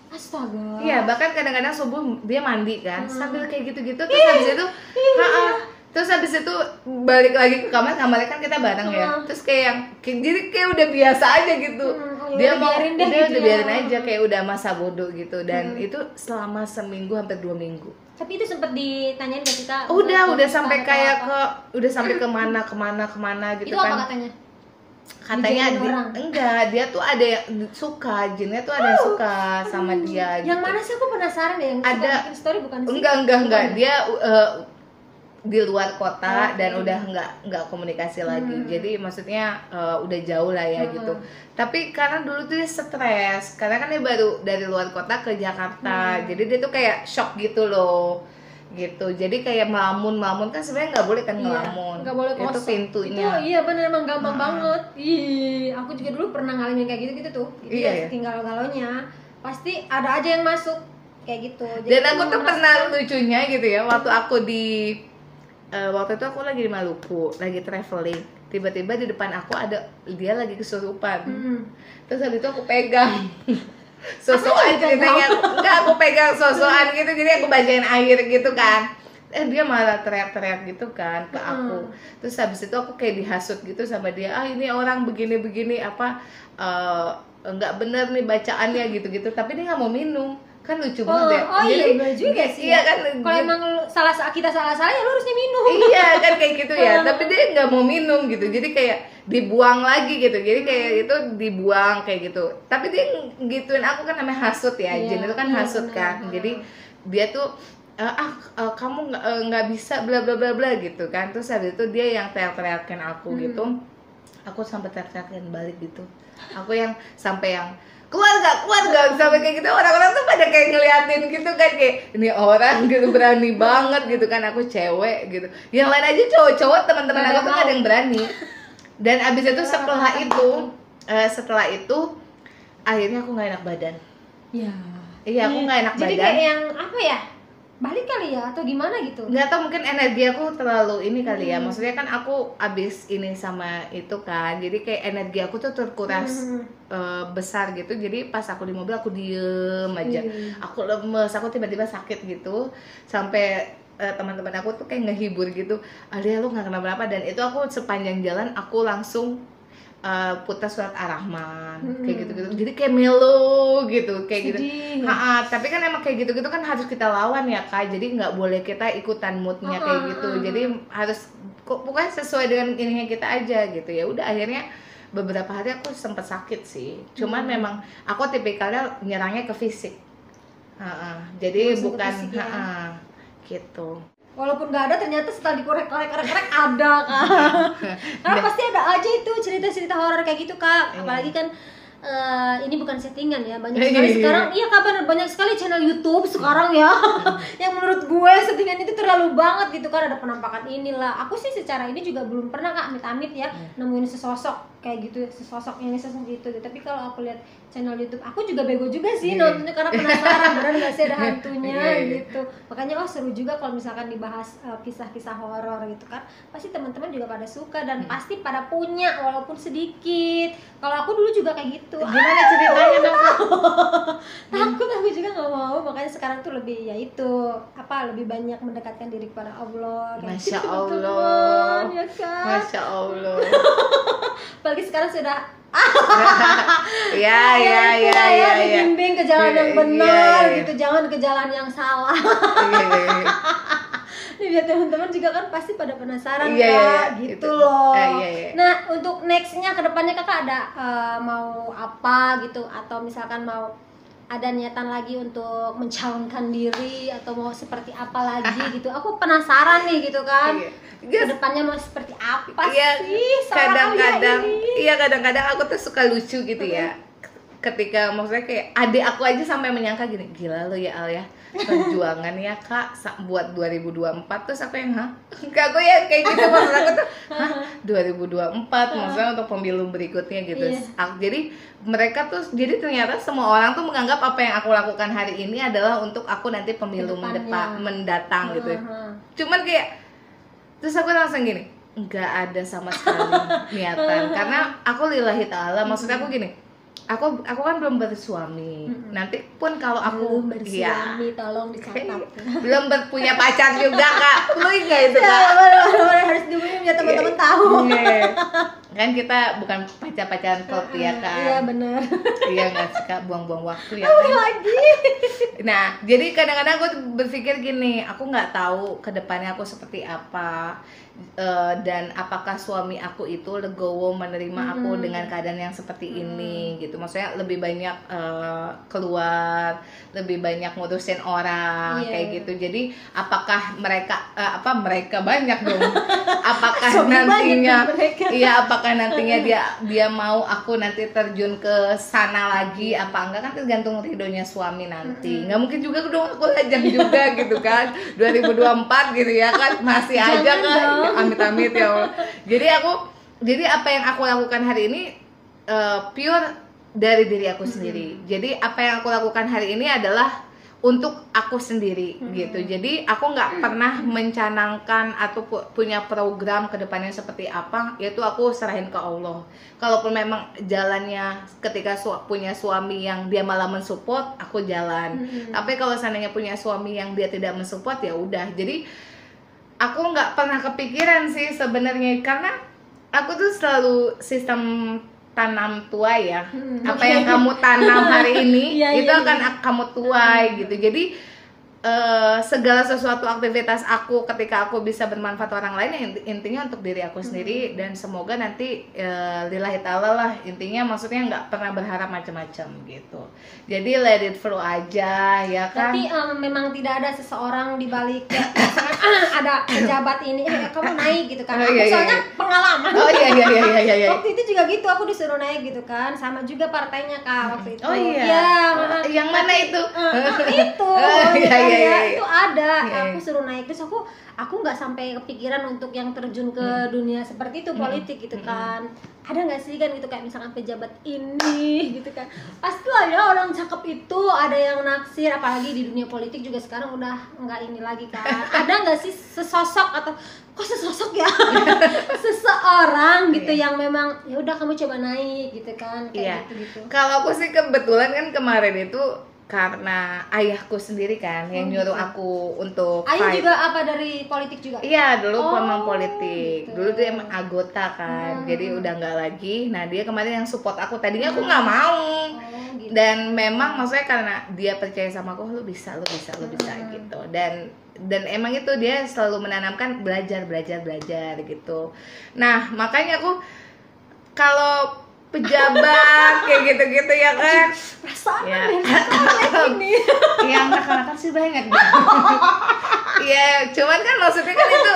Astaga. Iya, bahkan kadang-kadang subuh dia mandi kan, sambil kayak gitu-gitu, terus habis itu terus habis itu balik lagi ke kamarnya kan kita bareng ya. Terus kayak jadi kayak udah biasa aja gitu. Dia mau udah biarin aja, kayak udah masa bodoh gitu. Dan itu selama seminggu hampir 2 minggu. Tapi itu sempat ditanyain ke kita? Udah sampai kayak udah sampai kemana gitu. Itu kan. Itu apa katanya? Dia tuh ada yang suka, jinnya tuh ada yang suka sama dia. Yang mana sih, aku penasaran deh, yang ada bikin story bukan sih? Enggak. Dia di luar kota dan udah nggak komunikasi lagi. Jadi maksudnya udah jauh lah ya gitu. Tapi karena dulu tuh dia stres, karena kan dia baru dari luar kota ke Jakarta. Jadi dia tuh kayak shock gitu loh. Gitu, jadi kayak melamun kan sebenarnya nggak boleh kan ngelamun, nggak boleh kosong. Itu pintunya. Itu iya bener, emang gampang banget. Aku juga dulu pernah ngalamin kayak gitu tuh. Jadi tinggal galaunya pasti ada aja yang masuk kayak gitu. Jadi dan aku tuh pernah lucunya gitu ya, waktu aku waktu itu aku lagi di Maluku, lagi traveling, tiba-tiba di depan aku ada dia lagi kesurupan. Terus habis itu aku pegang sosokan ceritanya, enggak, aku pegang sosokan gitu, jadi aku bacain air gitu kan. Dia malah teriak-teriak gitu kan ke aku. Terus habis itu aku kayak dihasut gitu sama dia, ini orang begini-begini apa enggak bener nih bacaannya gitu-gitu, tapi dia nggak mau minum. Kan lucu banget ya. Jadi, iya juga sih. Iya kan. Kalau emang kita salah ya lu harusnya minum. Iya kan kayak gitu ya. Tapi dia nggak mau minum gitu. Jadi kayak dibuang lagi gitu. Jadi kayak itu dibuang kayak gitu. Tapi dia gituin aku kan, namanya hasut ya. Jin itu kan hasut kan. Jadi dia tuh kamu nggak bisa bla bla bla bla gitu kan. Terus habis itu dia yang teriak-teriakin aku gitu. Aku sampai teriak-teriakin balik gitu. Aku yang sampai yang keluar gak sampai kayak gitu. Orang-orang tuh pada kayak ngeliatin gitu kan, kayak ini orang gitu berani banget gitu kan. Aku cewek gitu, yang lain aja cowok-cowok teman-teman aku tuh gak ada yang berani. Dan abis itu setelah itu akhirnya aku nggak enak badan. Iya aku nggak enak badan. Jadi kayak yang apa ya, balik kali ya atau gimana gitu? Nggak tahu, mungkin energi aku terlalu ini kali ya. Maksudnya kan aku abis ini sama itu kan, jadi kayak energi aku tuh terkuras besar gitu. Jadi pas aku di mobil aku diem aja, aku lemes, aku tiba-tiba sakit gitu. Sampai teman-teman aku tuh kayak ngehibur gitu, Alia lu nggak kenapa-napa. Dan itu aku sepanjang jalan aku langsung putar surat Ar-Rahman kayak gitu-gitu. Jadi kayak melo gitu, kayak gitu. Tapi kan emang kayak gitu-gitu kan harus kita lawan ya Kak. Jadi nggak boleh kita ikutan moodnya kayak gitu. Jadi harus pokoknya sesuai dengan ininya kita aja gitu. Ya udah akhirnya beberapa hari aku sempat sakit sih. Cuman memang aku tipikalnya nyerangnya ke fisik. Jadi bukan gitu. Walaupun nggak ada, ternyata setelah dikorek-korek ada Kak. Karena pasti ada aja itu cerita-cerita horor kayak gitu Kak. Apalagi kan ini bukan settingan ya, banyak sekali sekarang. Iya Kak, bener, banyak sekali channel YouTube sekarang ya yang menurut gue settingan itu terlalu banget gitu kan. Ada penampakan inilah. Aku sih secara ini juga belum pernah Kak, amit-amit ya nemuin sesosok kayak gitu, sesosok ini sesosok gitu. Tapi kalau aku lihat channel YouTube, aku juga bego juga sih nontonnya karena penasaran beneran nggak sih ada hantunya gitu. Makanya seru juga kalau misalkan dibahas kisah-kisah horor gitu kan. Pasti teman-teman juga pada suka dan pasti pada punya walaupun sedikit. Kalau aku dulu juga kayak gitu. Gimana ceritanya dong? Takut aku juga nggak mau. Makanya sekarang tuh lebih ya itu lebih banyak mendekatkan diri kepada Allah. Masya Allah. Ya kan? Masya Allah. Apalagi sekarang sudah ya dibimbing ke jalan yang benar gitu, jangan ke jalan yang salah. Nih biar teman-teman juga kan pasti pada penasaran gitu loh. Nah untuk nextnya kedepannya Kakak ada mau apa gitu, atau misalkan mau ada niatan lagi untuk mencalonkan diri atau mau seperti apa lagi gitu? Aku penasaran nih gitu kan. Kedepannya mau seperti apa sih? Kadang-kadang aku tuh suka lucu gitu ya. Ketika maksudnya kayak adik aku aja sampai menyangka gini, gila lo ya Al ya, perjuangan ya Kak buat 2024. Terus aku yang Kak aku ya kayak gitu, maksud aku tuh 2024 maksudnya untuk pemilu berikutnya gitu. Jadi mereka tuh, jadi ternyata semua orang tuh menganggap apa yang aku lakukan hari ini adalah untuk aku nanti pemilu mendatang gitu. Cuman kayak terus aku langsung gini, nggak ada sama sekali niatan, karena aku lillahi ta'ala. Maksudnya aku gini, aku kan belum bersuami. Nanti pun kalau aku bersuami, tolong dicatat. Belum punya pacar juga Kak. Lu enggak itu Kak? Harus diumumin biar teman-teman tahu. Kan kita bukan pacar-pacaran klub ya kan? Iya benar. Iya nggak suka buang-buang waktu ya kan? Lagi. Nah jadi kadang-kadang aku berpikir gini, aku nggak tahu kedepannya aku seperti apa. Dan apakah suami aku itu legowo menerima aku dengan keadaan yang seperti ini gitu. Maksudnya lebih banyak keluar, lebih banyak ngurusin orang kayak gitu. Jadi apakah mereka banyak dong? Apakah nantinya apakah nantinya dia mau aku nanti terjun ke sana lagi apa enggak, kan tergantung ridhonya suami nanti. Nggak mungkin juga dong aku lajang juga gitu kan 2024 gitu ya kan, masih aja kan. Amit-amit ya Allah. Jadi apa yang aku lakukan hari ini pure dari diri aku sendiri. Jadi apa yang aku lakukan hari ini adalah untuk aku sendiri gitu. Jadi aku nggak pernah mencanangkan atau punya program kedepannya seperti apa, yaitu aku serahin ke Allah. Kalaupun memang jalannya ketika punya suami yang dia malah mensupport, aku jalan. Tapi kalau seandainya punya suami yang dia tidak mensupport, ya udah. Jadi aku nggak pernah kepikiran sih sebenarnya, karena aku tuh selalu sistem tanam tuai ya. Apa yang kamu tanam hari ini itu akan kamu tuai gitu. Jadi segala sesuatu aktivitas aku ketika aku bisa bermanfaat orang lain, intinya untuk diri aku sendiri, dan semoga nanti lillahi ta'ala lah, intinya maksudnya nggak pernah berharap macam-macam gitu. Jadi let it flow aja ya kan. Tapi memang tidak ada seseorang di balik ada pejabat ini kamu naik gitu kan. Aku soalnya pengalaman. Waktu itu juga gitu, aku disuruh naik gitu kan, sama juga partainya Kak waktu itu. Yang mana itu? Itu itu ada. Aku suruh naik, terus aku nggak sampai kepikiran untuk yang terjun ke dunia seperti itu, politik gitu kan. Ada nggak sih kan gitu, kayak misalkan pejabat ini gitu kan, pastilah ya orang cakep itu ada yang naksir, apalagi di dunia politik juga sekarang udah nggak ini lagi kan. Ada nggak sih sesosok, atau kok sesosok ya seseorang gitu yang memang ya udah kamu coba naik gitu kan, kayak gitu. Kalau aku sih kebetulan kan kemarin itu karena ayahku sendiri kan yang nyuruh aku untuk Ayah juga apa dari politik juga? Iya, dulu memang politik. Gitu. Dulu dia emang anggota kan. Jadi udah nggak lagi. Nah, dia kemarin yang support aku. Tadinya aku nggak mau. Gitu. Dan memang maksudnya karena dia percaya sama aku, lu bisa gitu. Dan emang itu dia selalu menanamkan belajar gitu. Nah, makanya aku kalau pejabat kayak gitu-gitu ya kan, perasaan ya. ini yang nakal-nakal sih banyak ya, cuman kan maksudnya kan itu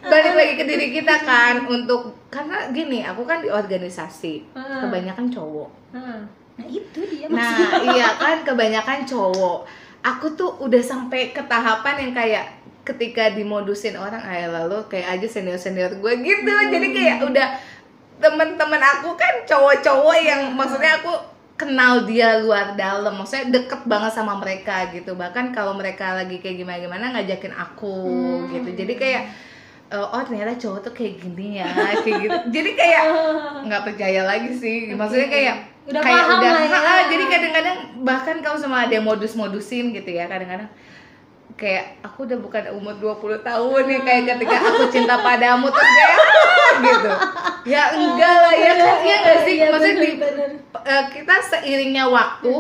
balik lagi ke diri kita kan, untuk karena gini, aku kan di organisasi kebanyakan cowok. Nah itu dia maksudnya. Nah iya kan, kebanyakan cowok. Aku tuh udah sampai ke tahapan yang kayak ketika dimodusin orang, lalu kayak aja senior gue gitu. Jadi kayak udah teman-teman aku kan cowok-cowok yang maksudnya aku kenal dia luar dalam, maksudnya deket banget sama mereka gitu. Bahkan kalau mereka lagi kayak gimana ngajakin aku gitu. Jadi kayak oh ternyata cowok tuh kayak gini ya, kayak gitu. Jadi kayak nggak percaya lagi sih. Maksudnya kayak udah ya. Jadi kadang-kadang bahkan kalau sama ada yang modus-modusin gitu ya, kadang-kadang kayak aku udah bukan umur 20 tahun nih, kayak ketika aku cinta padamu terus kayak gitu. Ya enggak lah ya kan, ya enggak sih? Maksudnya kita seiringnya waktu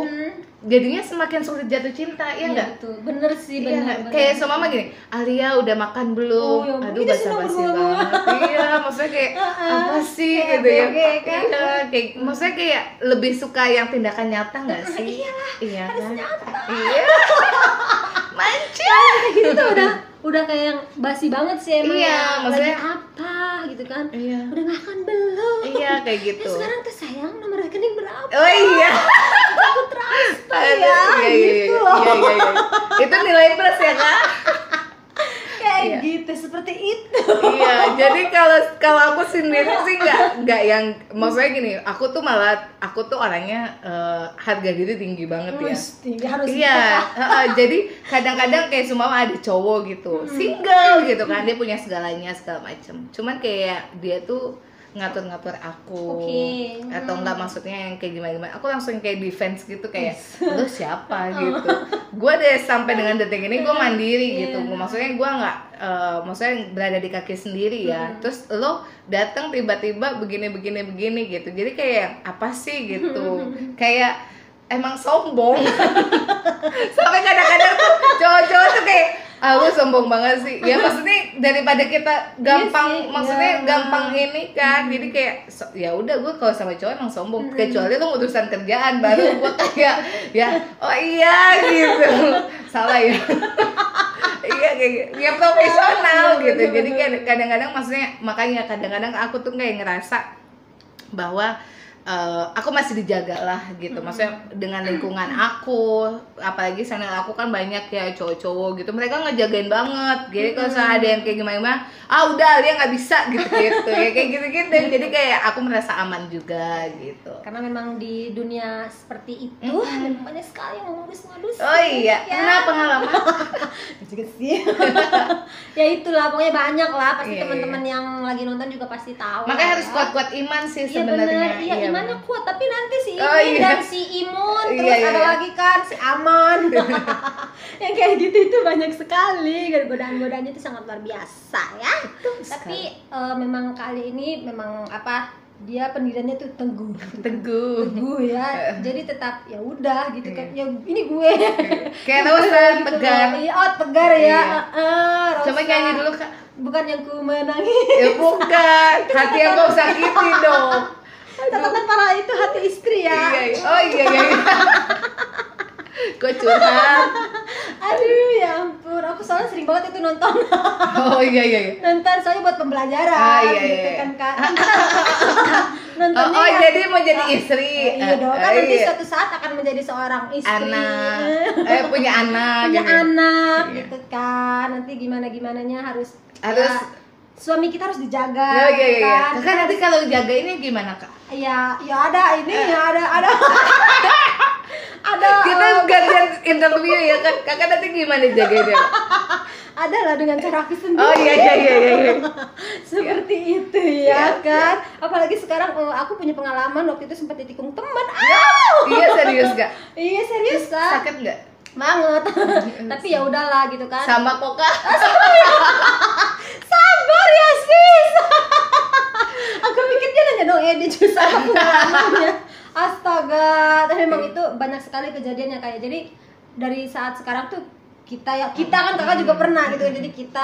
jadinya semakin sulit jatuh cinta, ya enggak? Betul. Bener sih, bener. Kayak so mama gini, Alia udah makan belum? Aduh basa-basi banget. Iya, maksudnya kayak apa sih gitu ya? Iya, kayak maksudnya kayak lebih suka yang tindakan nyata enggak sih? Iya kan? Iya. Manca gitu udah kayak yang basi banget sih emang. Iya, maksudnya apa gitu kan. Iya. Udah makan belum? Iya, kayak gitu. Sekarang tuh sayang nomor rekening berapa? Oh iya. Aku transfer ya. Gitu loh. Iya. Itu nilai plus ya, Kak? Kayak gitu, seperti itu. Iya, jadi kalau aku sendiri sih nggak yang, maksudnya gini, aku tuh orangnya harga diri tinggi banget ya. Tinggi harus. Iya, jadi kadang-kadang kayak semua ada cowok gitu, single gitu kan, dia punya segalanya segala macem. Cuman kayak dia tuh ngatur-ngatur aku, atau enggak maksudnya yang kayak gimana, aku langsung kayak defense gitu, kayak lo siapa gitu. Gue deh sampai dengan detik ini gue mandiri gitu, maksudnya gue nggak maksudnya berada di kaki sendiri ya. Terus lo datang tiba-tiba begini gitu, jadi kayak apa sih gitu, kayak emang sombong. Sampai kadang-kadang tuh cowok-cowok tuh kayak lu sombong banget sih. Ya maksudnya daripada kita gampang, maksudnya gampang ini kan. Jadi kayak ya udah, gue kalau sama cowok emang sombong. Kecuali lu urusan kerjaan baru gue kayak ya oh iya gitu. Salah ya. Iya kayak gitu. Ya profesional gitu. Jadi kayak kadang-kadang maksudnya, makanya kadang-kadang aku tuh kayak ngerasa bahwa aku masih dijaga lah gitu. Maksudnya dengan lingkungan aku, apalagi channel aku kan banyak ya cowok-cowok gitu, mereka ngejagain banget. Jadi kalau misalnya ada yang kayak gimana, udah dia nggak bisa gitu ya kayak gitu. Jadi kayak aku merasa aman juga gitu. Karena memang di dunia seperti itu memang banyak sekali yang modus-modus. Oh iya, pernah pengalaman? Juga sih. Ya itulah, pokoknya banyak lah. Pasti Iya, teman-teman yang lagi nonton juga pasti tahu. Makanya harus ya. kuat-kuat iman sih Iya sebenarnya. benar, iya imannya kuat, tapi nanti si Imin dan si Imun, terus ada lagi kan si Aman. Yang kayak gitu itu banyak sekali, godaan-godaannya itu sangat luar biasa ya. Tapi memang kali ini memang dia pendiriannya tuh teguh ya. Jadi tetap ya udah gitu kan. Ya ini gue. Kayak Rosa gitu tegar. Iya, tegar ya. Coba nyanyi dulu Kak. Bukan yang ku menangis. Ya bukan. Hati yang kau sakiti dong. Catatan para itu hati istri ya. Oh iya. Kok curhat. Aduh ya ampun, aku soalnya sering banget itu nonton. Oh iya. Nonton soalnya buat pembelajaran gitu kan Kak. Nontonnya Oh jadi mau jadi istri. Iya dong, kan nanti suatu saat akan menjadi seorang istri. Punya anak. Punya anak gitu kan. Nanti gimana-gimananya harus suami kita harus dijaga. Iya. Kakak nanti kalau jaga ini gimana Kak? Ya ada ini ada. Kita gantian interview ya kan. Kakak nanti gimana jagainnya? Ada lah dengan cara aku sendiri. Oh iya. Seperti itu ya kan. Apalagi sekarang aku punya pengalaman waktu itu sempat ditikung teman. Iya serius Kak? Iya serius Kak. Sakit nggak? Banget. Tapi ya udahlah gitu kan. Sama kok Kak. Sabar ya sis. Aku pikir dia nanya dong dia juga sama pengalamannya. Astaga, tapi memang itu banyak sekali kejadiannya kayak. Jadi dari saat sekarang tuh kita kan kakak juga pernah gitu. Jadi kita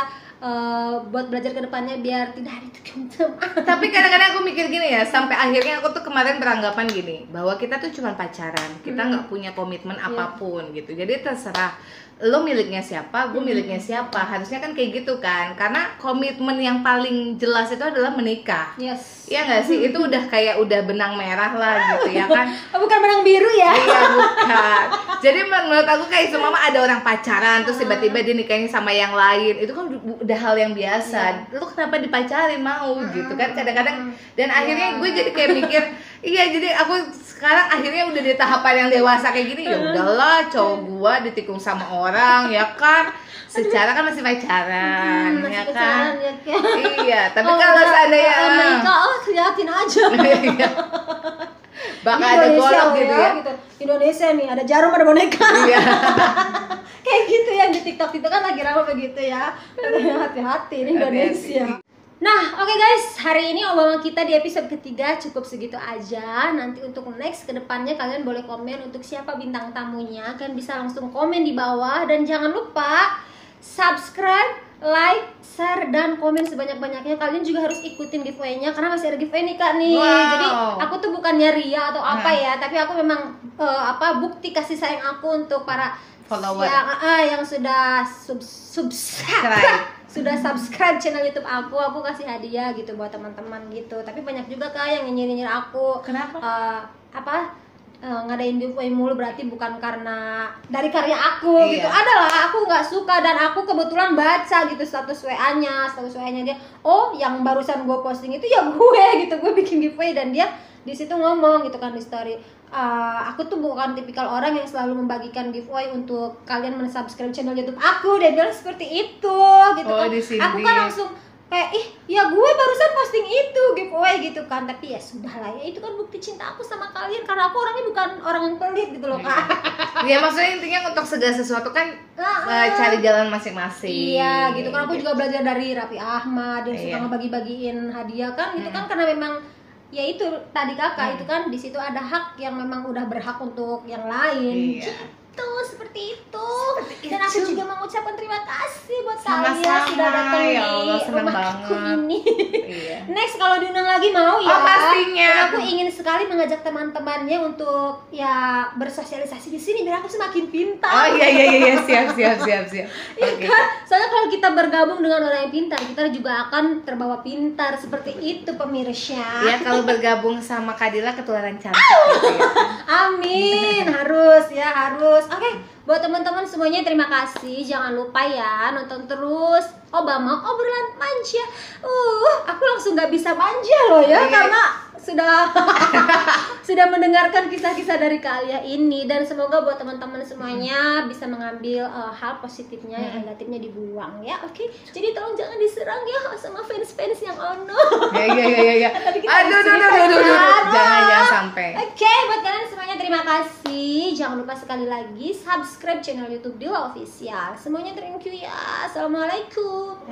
buat belajar ke depannya biar tidak ditikung teman. Tapi kadang-kadang aku mikir gini ya, sampai akhirnya aku tuh kemarin beranggapan gini, bahwa kita tuh cuma pacaran, kita nggak punya komitmen apapun gitu. Jadi terserah lo miliknya siapa, gue miliknya siapa. Harusnya kan kayak gitu kan, karena komitmen yang paling jelas itu adalah menikah. Yes. Iya nggak sih? Itu udah kayak udah benang merah lah gitu ya kan. Bukan benang biru ya? Iya bukan. Jadi menurut aku kayak semua ada orang pacaran terus tiba-tiba dia nikahnya sama yang lain, itu kan udah hal yang biasa. Lu kenapa dipacarin mau gitu kan kadang-kadang. Dan akhirnya gue jadi kayak mikir, iya jadi aku sekarang akhirnya udah di tahapan yang dewasa kayak gini, ya udahlah cowok gua ditikung sama orang ya kan, secara kan masih pacaran ya kan. Iya tapi kalau seandainya liatin aja. Bakal ada golok gitu ya. Gitu. Indonesia nih ada jarum ada boneka. Iya. Kayak gitu yang di TikTok itu kan lagi ramai begitu ya. Hati-hati ini Indonesia. Nah, oke guys, hari ini obrolan kita di episode ketiga cukup segitu aja. Nanti untuk next kedepannya kalian boleh komen untuk siapa bintang tamunya. Kalian bisa langsung komen di bawah. Dan jangan lupa subscribe, like, share, dan komen sebanyak-banyaknya. Kalian juga harus ikutin giveaway-nya karena masih ada giveaway nih Kak nih. Jadi aku tuh bukannya ria atau apa ya, tapi aku memang bukti kasih sayang aku untuk para follower yang sudah subscribe. Sudah subscribe channel YouTube aku kasih hadiah gitu buat teman-teman gitu. Tapi banyak juga Kak yang nyinyir aku. Kenapa? Ngadain giveaway mulu berarti bukan karena dari karya aku gitu. Adalah aku nggak suka dan aku kebetulan baca gitu status WA-nya dia. Oh, yang barusan gue posting itu ya gue gitu. Gue bikin giveaway dan dia di situ ngomong gitu kan di story. Aku tuh bukan tipikal orang yang selalu membagikan giveaway untuk kalian mensubscribe channel YouTube aku. Dia bilang seperti itu gitu kan. Aku kan langsung kayak ya gue barusan posting itu giveaway gitu kan. Tapi ya sudahlah ya, itu kan bukti cinta aku sama kalian karena aku orangnya bukan orang yang pelit gitu loh Kak. Ya maksudnya intinya untuk segala sesuatu kan cari jalan masing-masing. Iya gitu kan. Aku juga belajar dari Raffi Ahmad yang suka ngebagi-bagiin hadiah kan. Itu kan karena memang ya itu tadi kakak itu kan di situ ada hak yang memang udah berhak untuk yang lain. Gitu, seperti itu. Dan aku juga mengucapkan terima kasih buat kalian sudah datang di rumahku ini. Next kalau diundang lagi mau ya. Oh pastinya. aku ingin sekali mengajak teman-temannya untuk ya bersosialisasi di sini biar aku semakin pintar. Oh iya, siap. Iya Oke. kan? Soalnya kalau kita bergabung dengan orang yang pintar, kita juga akan terbawa pintar seperti itu pemirsa. Ya kalau bergabung sama Kadila ketularan cantik gitu ya. Amin, harus. Oke, buat teman-teman semuanya terima kasih. Jangan lupa ya nonton terus Obama obrolan manja. Aku langsung nggak bisa manja loh ya karena sudah mendengarkan kisah-kisah dari Kak ini, dan semoga buat teman-teman semuanya bisa mengambil hal positifnya, yang negatifnya dibuang ya. Oke, jadi tolong jangan diserang ya sama fans-fans yang ono. Ya. Aduh, jangan sampai. Oke, buat kalian semuanya terima kasih. Jangan lupa sekali lagi subscribe channel YouTube Dila Official. Semuanya thank you ya. Assalamualaikum.